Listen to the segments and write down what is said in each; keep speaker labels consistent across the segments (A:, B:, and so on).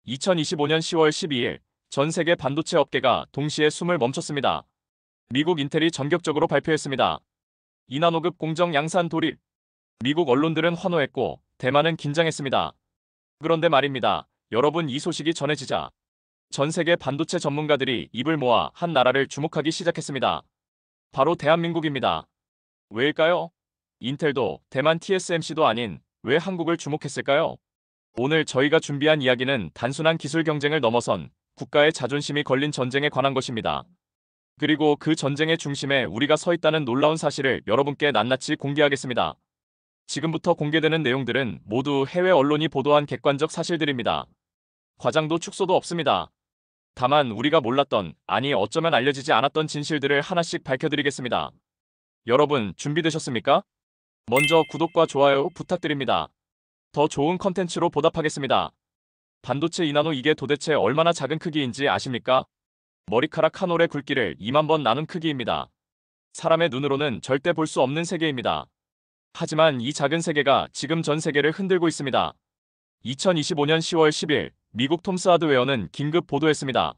A: 2025년 10월 12일 전 세계 반도체 업계가 동시에 숨을 멈췄습니다. 미국 인텔이 전격적으로 발표했습니다. 2나노급 공정 양산 돌입. 미국 언론들은 환호했고 대만은 긴장했습니다. 그런데 말입니다. 여러분, 이 소식이 전해지자 전 세계 반도체 전문가들이 입을 모아 한 나라를 주목하기 시작했습니다. 바로 대한민국입니다. 왜일까요? 인텔도 대만 TSMC도 아닌 왜 한국을 주목했을까요? 오늘 저희가 준비한 이야기는 단순한 기술 경쟁을 넘어선 국가의 자존심이 걸린 전쟁에 관한 것입니다. 그리고 그 전쟁의 중심에 우리가 서 있다는 놀라운 사실을 여러분께 낱낱이 공개하겠습니다. 지금부터 공개되는 내용들은 모두 해외 언론이 보도한 객관적 사실들입니다. 과장도 축소도 없습니다. 다만 우리가 몰랐던, 아니 어쩌면 알려지지 않았던 진실들을 하나씩 밝혀드리겠습니다. 여러분, 준비되셨습니까? 먼저 구독과 좋아요 부탁드립니다. 더 좋은 컨텐츠로 보답하겠습니다. 반도체 2나노, 이게 도대체 얼마나 작은 크기인지 아십니까? 머리카락 한 올의 굵기를 2만 번 나눈 크기입니다. 사람의 눈으로는 절대 볼 수 없는 세계입니다. 하지만 이 작은 세계가 지금 전 세계를 흔들고 있습니다. 2025년 10월 10일 미국 톰스 하드웨어는 긴급 보도했습니다.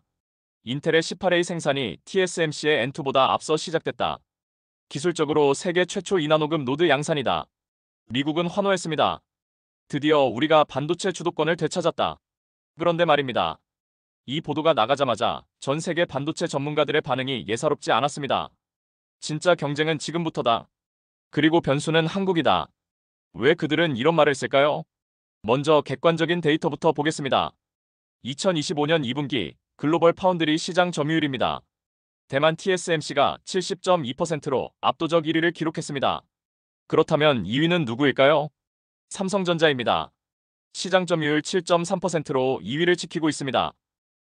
A: 인텔의 18A 생산이 TSMC의 N2보다 앞서 시작됐다. 기술적으로 세계 최초 2나노급 노드 양산이다. 미국은 환호했습니다. 드디어 우리가 반도체 주도권을 되찾았다. 그런데 말입니다. 이 보도가 나가자마자 전 세계 반도체 전문가들의 반응이 예사롭지 않았습니다. 진짜 경쟁은 지금부터다. 그리고 변수는 한국이다. 왜 그들은 이런 말을 쓸까요? 먼저 객관적인 데이터부터 보겠습니다. 2025년 2분기 글로벌 파운드리 시장 점유율입니다. 대만 TSMC가 70.2%로 압도적 1위를 기록했습니다. 그렇다면 2위는 누구일까요? 삼성전자입니다. 시장 점유율 7.3%로 2위를 지키고 있습니다.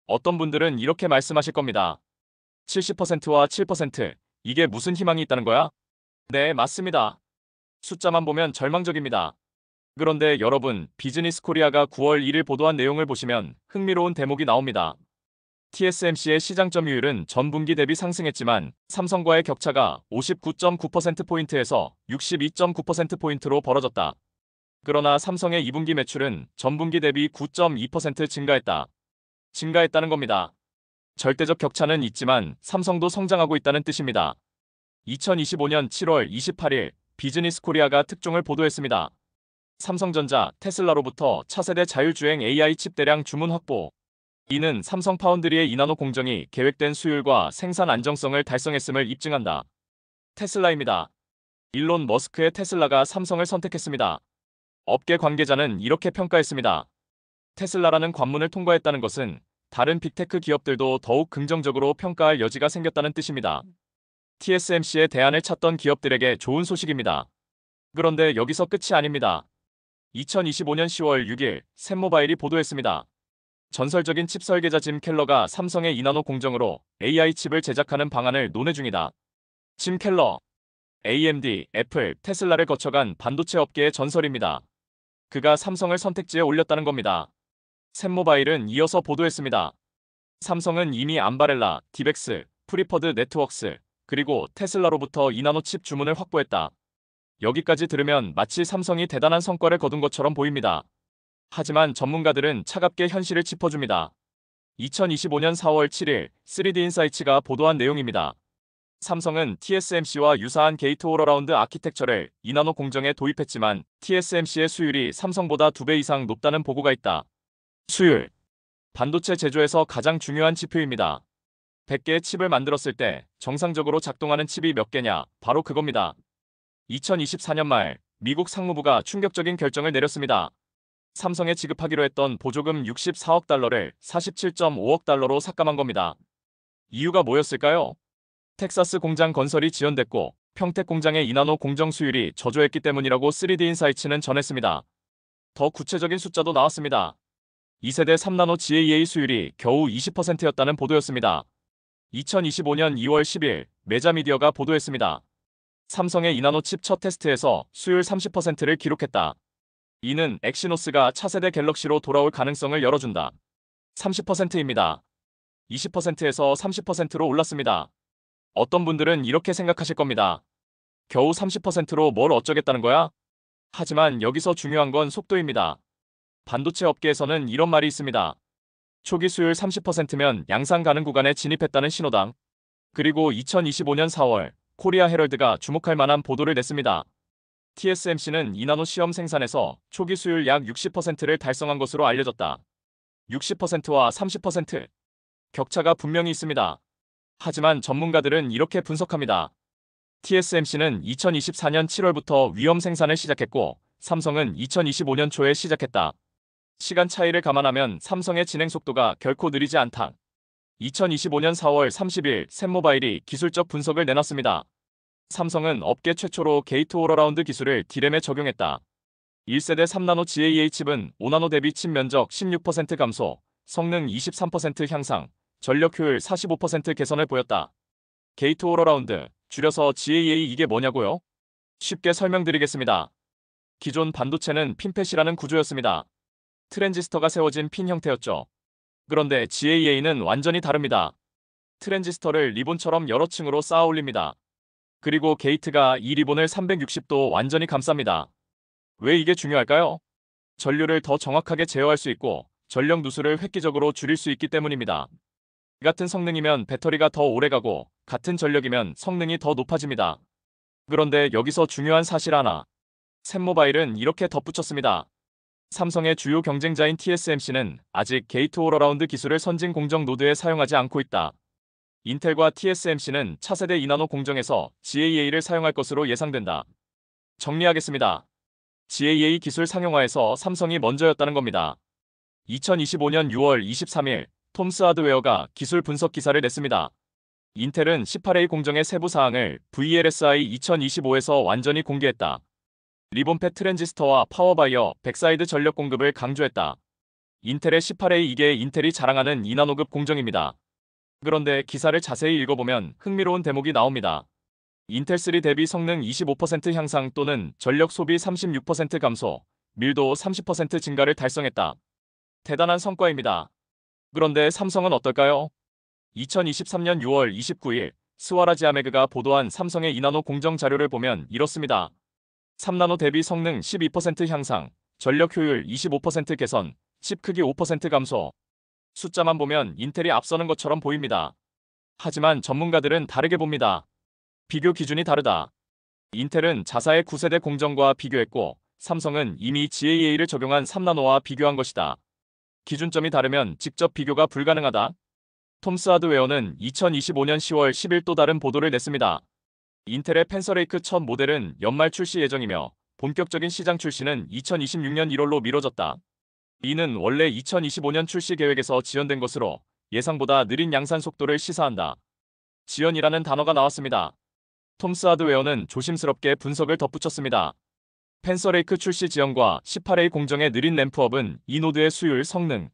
A: 어떤 분들은 이렇게 말씀하실 겁니다. 70%와 7%, 이게 무슨 희망이 있다는 거야? 네, 맞습니다. 숫자만 보면 절망적입니다. 그런데 여러분, 비즈니스 코리아가 9월 1일 보도한 내용을 보시면 흥미로운 대목이 나옵니다. TSMC의 시장 점유율은 전 분기 대비 상승했지만 삼성과의 격차가 59.9%포인트에서 62.9%포인트로 벌어졌다. 그러나 삼성의 2분기 매출은 전분기 대비 9.2% 증가했다는 겁니다. 절대적 격차는 있지만 삼성도 성장하고 있다는 뜻입니다. 2025년 7월 28일 비즈니스 코리아가 특종을 보도했습니다. 삼성전자, 테슬라로부터 차세대 자율주행 AI 칩 대량 주문 확보. 이는 삼성 파운드리의 2나노 공정이 계획된 수율과 생산 안정성을 달성했음을 입증한다. 테슬라입니다. 일론 머스크의 테슬라가 삼성을 선택했습니다. 업계 관계자는 이렇게 평가했습니다. 테슬라라는 관문을 통과했다는 것은 다른 빅테크 기업들도 더욱 긍정적으로 평가할 여지가 생겼다는 뜻입니다. TSMC의 대안을 찾던 기업들에게 좋은 소식입니다. 그런데 여기서 끝이 아닙니다. 2025년 10월 6일 샘모바일이 보도했습니다. 전설적인 칩 설계자 짐 켈러가 삼성의 2나노 공정으로 AI 칩을 제작하는 방안을 논의 중이다. 짐 켈러, AMD, 애플, 테슬라를 거쳐간 반도체 업계의 전설입니다. 그가 삼성을 선택지에 올렸다는 겁니다. 샘모바일은 이어서 보도했습니다. 삼성은 이미 암바렐라, 디벡스, 프리퍼드 네트워크스, 그리고 테슬라로부터 2나노 칩 주문을 확보했다. 여기까지 들으면 마치 삼성이 대단한 성과를 거둔 것처럼 보입니다. 하지만 전문가들은 차갑게 현실을 짚어줍니다. 2025년 4월 7일 3D인사이츠가 보도한 내용입니다. 삼성은 TSMC와 유사한 게이트 올어라운드 아키텍처를 2나노 공정에 도입했지만 TSMC의 수율이 삼성보다 2배 이상 높다는 보고가 있다. 수율. 반도체 제조에서 가장 중요한 지표입니다. 100개의 칩을 만들었을 때 정상적으로 작동하는 칩이 몇 개냐, 바로 그겁니다. 2024년 말 미국 상무부가 충격적인 결정을 내렸습니다. 삼성에 지급하기로 했던 보조금 64억 달러를 47.5억 달러로 삭감한 겁니다. 이유가 뭐였을까요? 텍사스 공장 건설이 지연됐고 평택 공장의 2나노 공정 수율이 저조했기 때문이라고 3D인사이츠는 전했습니다. 더 구체적인 숫자도 나왔습니다. 2세대 3나노 GAA 수율이 겨우 20%였다는 보도였습니다. 2025년 2월 10일 메자미디어가 보도했습니다. 삼성의 2나노 칩 첫 테스트에서 수율 30%를 기록했다. 이는 엑시노스가 차세대 갤럭시로 돌아올 가능성을 열어준다. 30%입니다. 20%에서 30%로 올랐습니다. 어떤 분들은 이렇게 생각하실 겁니다. 겨우 30%로 뭘 어쩌겠다는 거야? 하지만 여기서 중요한 건 속도입니다. 반도체 업계에서는 이런 말이 있습니다. 초기 수율 30%면 양산 가능 구간에 진입했다는 신호다. 그리고 2025년 4월 코리아 헤럴드가 주목할 만한 보도를 냈습니다. TSMC는 2나노 시험 생산에서 초기 수율 약 60%를 달성한 것으로 알려졌다. 60%와 30% 격차가 분명히 있습니다. 하지만 전문가들은 이렇게 분석합니다. TSMC는 2024년 7월부터 위험 생산을 시작했고 삼성은 2025년 초에 시작했다. 시간 차이를 감안하면 삼성의 진행 속도가 결코 느리지 않다. 2025년 4월 30일 샘모바일이 기술적 분석을 내놨습니다. 삼성은 업계 최초로 게이트-오러라운드 기술을 D램에 적용했다. 1세대 3나노 GAA 칩은 5나노 대비 칩 면적 16% 감소, 성능 23% 향상, 전력 효율 45% 개선을 보였다. 게이트-오러라운드, 줄여서 GAA 이게 뭐냐고요? 쉽게 설명드리겠습니다. 기존 반도체는 핀팻이라는 구조였습니다. 트랜지스터가 세워진 핀 형태였죠. 그런데 GAA는 완전히 다릅니다. 트랜지스터를 리본처럼 여러 층으로 쌓아 올립니다. 그리고 게이트가 이 리본을 360도 완전히 감쌉니다. 왜 이게 중요할까요? 전류를 더 정확하게 제어할 수 있고 전력 누수를 획기적으로 줄일 수 있기 때문입니다. 같은 성능이면 배터리가 더 오래가고 같은 전력이면 성능이 더 높아집니다. 그런데 여기서 중요한 사실 하나. 샘모바일은 이렇게 덧붙였습니다. 삼성의 주요 경쟁자인 TSMC는 아직 게이트-오러라운드 기술을 선진 공정 노드에 사용하지 않고 있다. 인텔과 TSMC는 차세대 2나노 공정에서 GAA를 사용할 것으로 예상된다. 정리하겠습니다. GAA 기술 상용화에서 삼성이 먼저였다는 겁니다. 2025년 6월 23일 톰스 하드웨어가 기술 분석 기사를 냈습니다. 인텔은 18A 공정의 세부 사항을 VLSI 2025에서 완전히 공개했다. 리본팻 트랜지스터와 파워바이어, 백사이드 전력 공급을 강조했다. 인텔의 18A 이게 인텔이 자랑하는 2나노급 공정입니다. 그런데 기사를 자세히 읽어보면 흥미로운 대목이 나옵니다. 인텔3 대비 성능 25% 향상 또는 전력 소비 36% 감소, 밀도 30% 증가를 달성했다. 대단한 성과입니다. 그런데 삼성은 어떨까요? 2023년 6월 29일 스와라지아메그가 보도한 삼성의 2나노 공정 자료를 보면 이렇습니다. 3나노 대비 성능 12% 향상, 전력 효율 25% 개선, 칩 크기 5% 감소. 숫자만 보면 인텔이 앞서는 것처럼 보입니다. 하지만 전문가들은 다르게 봅니다. 비교 기준이 다르다. 인텔은 자사의 9세대 공정과 비교했고 삼성은 이미 GAA를 적용한 3나노와 비교한 것이다. 기준점이 다르면 직접 비교가 불가능하다. 톰스 하드웨어는 2025년 10월 10일 또 다른 보도를 냈습니다. 인텔의 펜서레이크 첫 모델은 연말 출시 예정이며 본격적인 시장 출시는 2026년 1월로 미뤄졌다. 이는 원래 2025년 출시 계획에서 지연된 것으로 예상보다 느린 양산 속도를 시사한다. 지연이라는 단어가 나왔습니다. 톰스 하드웨어는 조심스럽게 분석을 덧붙였습니다. 펜서레이크 출시 지연과 18A 공정의 느린 램프업은 이 노드의 수율, 성능,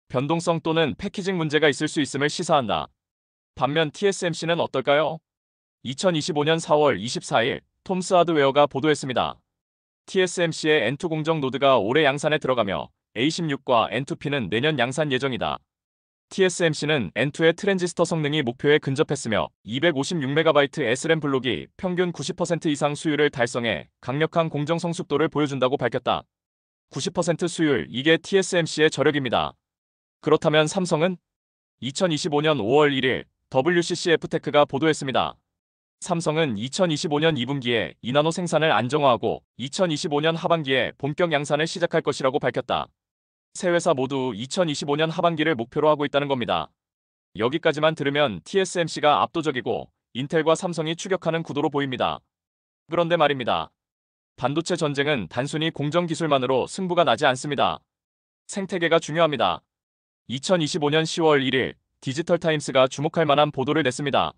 A: 변동성 또는 패키징 문제가 있을 수 있음을 시사한다. 반면 TSMC는 어떨까요? 2025년 4월 24일 톰스 하드웨어가 보도했습니다. TSMC의 N2 공정 노드가 올해 양산에 들어가며 A16과 N2P는 내년 양산 예정이다. TSMC는 N2의 트랜지스터 성능이 목표에 근접했으며 256MB SRAM 블록이 평균 90% 이상 수율을 달성해 강력한 공정 성숙도를 보여준다고 밝혔다. 90% 수율, 이게 TSMC의 저력입니다. 그렇다면 삼성은? 2025년 5월 1일 WCCF테크가 보도했습니다. 삼성은 2025년 2분기에 2나노 생산을 안정화하고 2025년 하반기에 본격 양산을 시작할 것이라고 밝혔다. 세 회사 모두 2025년 하반기를 목표로 하고 있다는 겁니다. 여기까지만 들으면 TSMC가 압도적이고 인텔과 삼성이 추격하는 구도로 보입니다. 그런데 말입니다. 반도체 전쟁은 단순히 공정 기술만으로 승부가 나지 않습니다. 생태계가 중요합니다. 2025년 10월 1일 디지털타임스가 주목할 만한 보도를 냈습니다.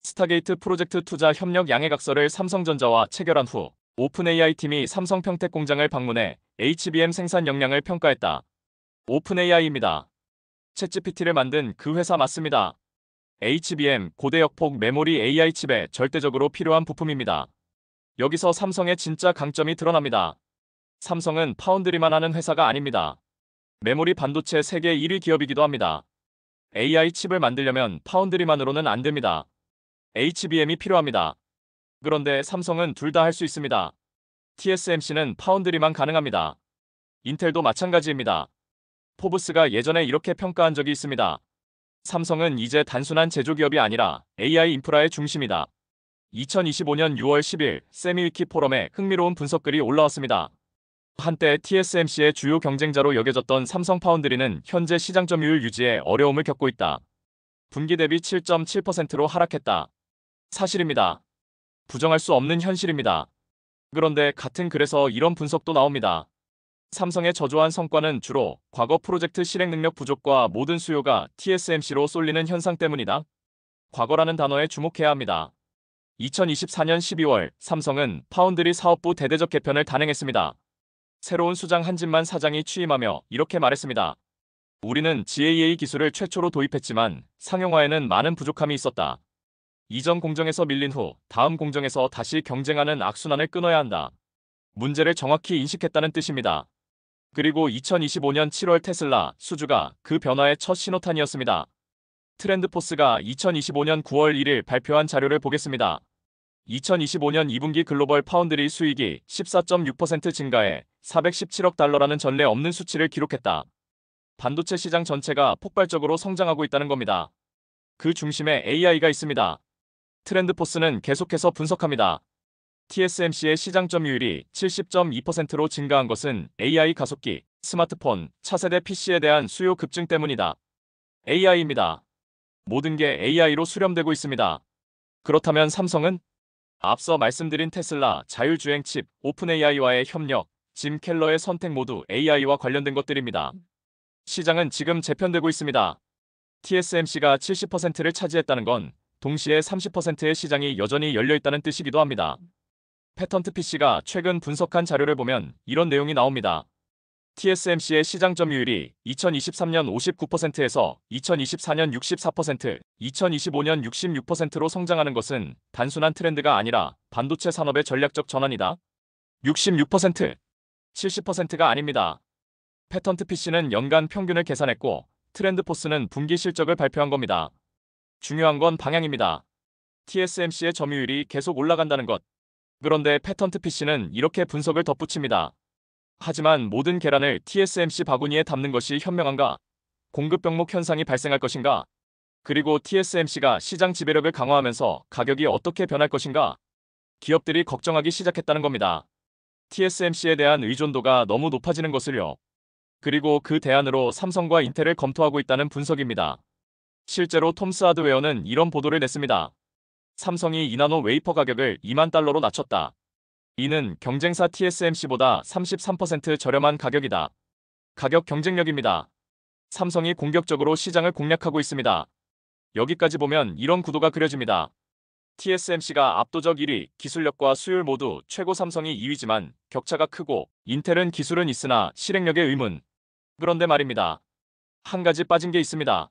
A: 스타게이트 프로젝트 투자 협력 양해각서를 삼성전자와 체결한 후 오픈AI 팀이 삼성 평택 공장을 방문해 HBM 생산 역량을 평가했다. 오픈AI입니다. 챗GPT를 만든 그 회사 맞습니다. HBM, 고대역폭 메모리 AI 칩에 절대적으로 필요한 부품입니다. 여기서 삼성의 진짜 강점이 드러납니다. 삼성은 파운드리만 하는 회사가 아닙니다. 메모리 반도체 세계 1위 기업이기도 합니다. AI 칩을 만들려면 파운드리만으로는 안 됩니다. HBM이 필요합니다. 그런데 삼성은 둘 다 할 수 있습니다. TSMC는 파운드리만 가능합니다. 인텔도 마찬가지입니다. 포브스가 예전에 이렇게 평가한 적이 있습니다. 삼성은 이제 단순한 제조기업이 아니라 AI 인프라의 중심이다. 2025년 6월 10일 세미위키 포럼에 흥미로운 분석글이 올라왔습니다. 한때 TSMC의 주요 경쟁자로 여겨졌던 삼성 파운드리는 현재 시장 점유율 유지에 어려움을 겪고 있다. 분기 대비 7.7%로 하락했다. 사실입니다. 부정할 수 없는 현실입니다. 그런데 같은 글에서 이런 분석도 나옵니다. 삼성의 저조한 성과는 주로 과거 프로젝트 실행 능력 부족과 모든 수요가 TSMC로 쏠리는 현상 때문이다. 과거라는 단어에 주목해야 합니다. 2024년 12월 삼성은 파운드리 사업부 대대적 개편을 단행했습니다. 새로운 수장 한진만 사장이 취임하며 이렇게 말했습니다. 우리는 GAA 기술을 최초로 도입했지만 상용화에는 많은 부족함이 있었다. 이전 공정에서 밀린 후 다음 공정에서 다시 경쟁하는 악순환을 끊어야 한다. 문제를 정확히 인식했다는 뜻입니다. 그리고 2025년 7월 테슬라, 수주가 그 변화의 첫 신호탄이었습니다. 트렌드포스가 2025년 9월 1일 발표한 자료를 보겠습니다. 2025년 2분기 글로벌 파운드리 수익이 14.6% 증가해 417억 달러라는 전례 없는 수치를 기록했다. 반도체 시장 전체가 폭발적으로 성장하고 있다는 겁니다. 그 중심에 AI가 있습니다. 트렌드포스는 계속해서 분석합니다. TSMC의 시장 점유율이 70.2%로 증가한 것은 AI 가속기, 스마트폰, 차세대 PC에 대한 수요 급증 때문이다. AI입니다. 모든 게 AI로 수렴되고 있습니다. 그렇다면 삼성은? 앞서 말씀드린 테슬라, 자율주행 칩, 오픈AI와의 협력, 짐 켈러의 선택 모두 AI와 관련된 것들입니다. 시장은 지금 재편되고 있습니다. TSMC가 70%를 차지했다는 건 동시에 30%의 시장이 여전히 열려있다는 뜻이기도 합니다. 패턴트 PC가 최근 분석한 자료를 보면 이런 내용이 나옵니다. TSMC의 시장 점유율이 2023년 59%에서 2024년 64%, 2025년 66%로 성장하는 것은 단순한 트렌드가 아니라 반도체 산업의 전략적 전환이다. 66%, 70%가 아닙니다. 패턴트 PC는 연간 평균을 계산했고 트렌드포스는 분기 실적을 발표한 겁니다. 중요한 건 방향입니다. TSMC의 점유율이 계속 올라간다는 것. 그런데 패턴트 PC는 이렇게 분석을 덧붙입니다. 하지만 모든 계란을 TSMC 바구니에 담는 것이 현명한가? 공급 병목 현상이 발생할 것인가? 그리고 TSMC가 시장 지배력을 강화하면서 가격이 어떻게 변할 것인가? 기업들이 걱정하기 시작했다는 겁니다. TSMC에 대한 의존도가 너무 높아지는 것을요. 그리고 그 대안으로 삼성과 인텔을 검토하고 있다는 분석입니다. 실제로 톰스 하드웨어는 이런 보도를 냈습니다. 삼성이 2나노 웨이퍼 가격을 2만 달러로 낮췄다. 이는 경쟁사 TSMC보다 33% 저렴한 가격이다. 가격 경쟁력입니다. 삼성이 공격적으로 시장을 공략하고 있습니다. 여기까지 보면 이런 구도가 그려집니다. TSMC가 압도적 1위, 기술력과 수율 모두 최고, 삼성이 2위지만 격차가 크고 인텔은 기술은 있으나 실행력의 의문. 그런데 말입니다. 한 가지 빠진 게 있습니다.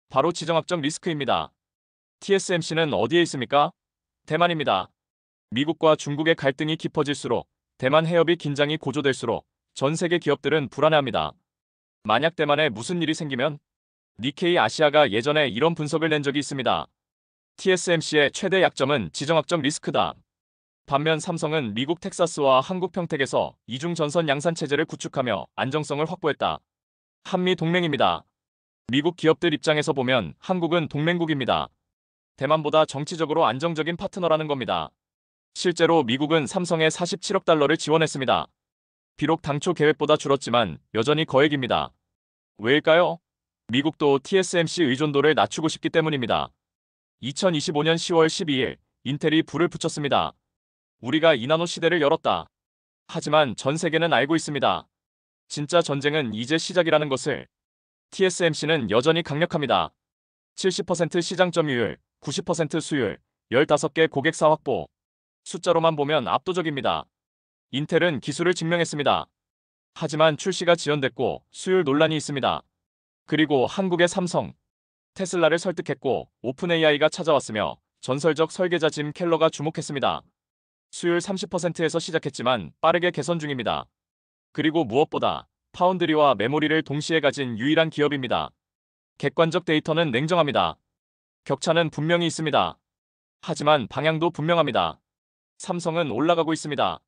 A: 바로 지정학적 리스크입니다. TSMC는 어디에 있습니까? 대만입니다. 미국과 중국의 갈등이 깊어질수록, 대만 해협의 긴장이 고조될수록 전 세계 기업들은 불안해합니다. 만약 대만에 무슨 일이 생기면? 니케이 아시아가 예전에 이런 분석을 낸 적이 있습니다. TSMC의 최대 약점은 지정학적 리스크다. 반면 삼성은 미국 텍사스와 한국 평택에서 이중 전선 양산 체제를 구축하며 안정성을 확보했다. 한미 동맹입니다. 미국 기업들 입장에서 보면 한국은 동맹국입니다. 대만보다 정치적으로 안정적인 파트너라는 겁니다. 실제로 미국은 삼성에 47억 달러를 지원했습니다. 비록 당초 계획보다 줄었지만 여전히 거액입니다. 왜일까요? 미국도 TSMC 의존도를 낮추고 싶기 때문입니다. 2025년 10월 12일 인텔이 불을 붙였습니다. 우리가 2나노 시대를 열었다. 하지만 전 세계는 알고 있습니다. 진짜 전쟁은 이제 시작이라는 것을. TSMC는 여전히 강력합니다. 70% 시장 점유율, 90% 수율, 15개 고객사 확보. 숫자로만 보면 압도적입니다. 인텔은 기술을 증명했습니다. 하지만 출시가 지연됐고 수율 논란이 있습니다. 그리고 한국의 삼성, 테슬라를 설득했고 오픈AI가 찾아왔으며 전설적 설계자 짐 켈러가 주목했습니다. 수율 30%에서 시작했지만 빠르게 개선 중입니다. 그리고 무엇보다 파운드리와 메모리를 동시에 가진 유일한 기업입니다. 객관적 데이터는 냉정합니다. 격차는 분명히 있습니다. 하지만 방향도 분명합니다. 삼성은 올라가고 있습니다.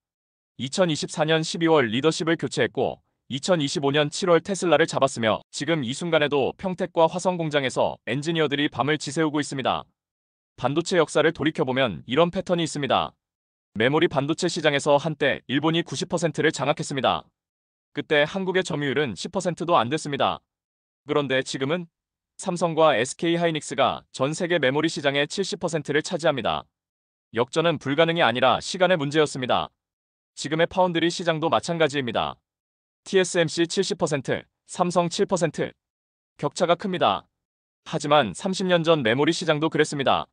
A: 2024년 12월 리더십을 교체했고 2025년 7월 테슬라를 잡았으며 지금 이 순간에도 평택과 화성 공장에서 엔지니어들이 밤을 지새우고 있습니다. 반도체 역사를 돌이켜보면 이런 패턴이 있습니다. 메모리 반도체 시장에서 한때 일본이 90%를 장악했습니다. 그때 한국의 점유율은 10%도 안 됐습니다. 그런데 지금은 삼성과 SK하이닉스가 전 세계 메모리 시장의 70%를 차지합니다. 역전은 불가능이 아니라 시간의 문제였습니다. 지금의 파운드리 시장도 마찬가지입니다. TSMC 70%, 삼성 7%. 격차가 큽니다. 하지만 30년 전 메모리 시장도 그랬습니다.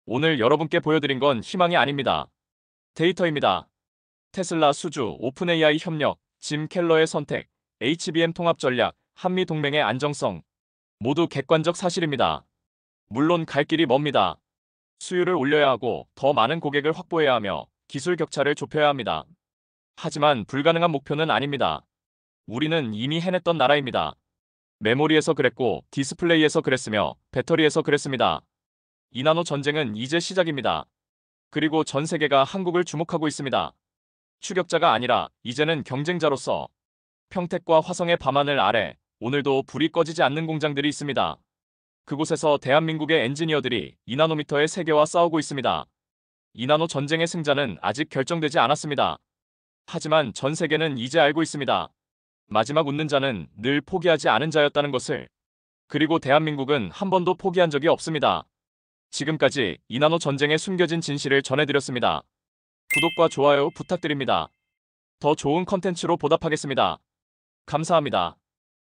A: 오늘 여러분께 보여드린 건 희망이 아닙니다. 데이터입니다. 테슬라 수주, 오픈AI 협력, 짐 켈러의 선택, HBM 통합 전략, 한미 동맹의 안정성. 모두 객관적 사실입니다. 물론 갈 길이 멉니다. 수율을 올려야 하고 더 많은 고객을 확보해야 하며 기술 격차를 좁혀야 합니다. 하지만 불가능한 목표는 아닙니다. 우리는 이미 해냈던 나라입니다. 메모리에서 그랬고 디스플레이에서 그랬으며 배터리에서 그랬습니다. 이나노 전쟁은 이제 시작입니다. 그리고 전 세계가 한국을 주목하고 있습니다. 추격자가 아니라 이제는 경쟁자로서. 평택과 화성의 밤하늘 아래 오늘도 불이 꺼지지 않는 공장들이 있습니다. 그곳에서 대한민국의 엔지니어들이 이나노미터의 세계와 싸우고 있습니다. 이나노 전쟁의 승자는 아직 결정되지 않았습니다. 하지만 전 세계는 이제 알고 있습니다. 마지막 웃는 자는 늘 포기하지 않은 자였다는 것을. 그리고 대한민국은 한 번도 포기한 적이 없습니다. 지금까지 이나노 전쟁의 숨겨진 진실을 전해드렸습니다. 구독과 좋아요 부탁드립니다. 더 좋은 컨텐츠로 보답하겠습니다. 감사합니다.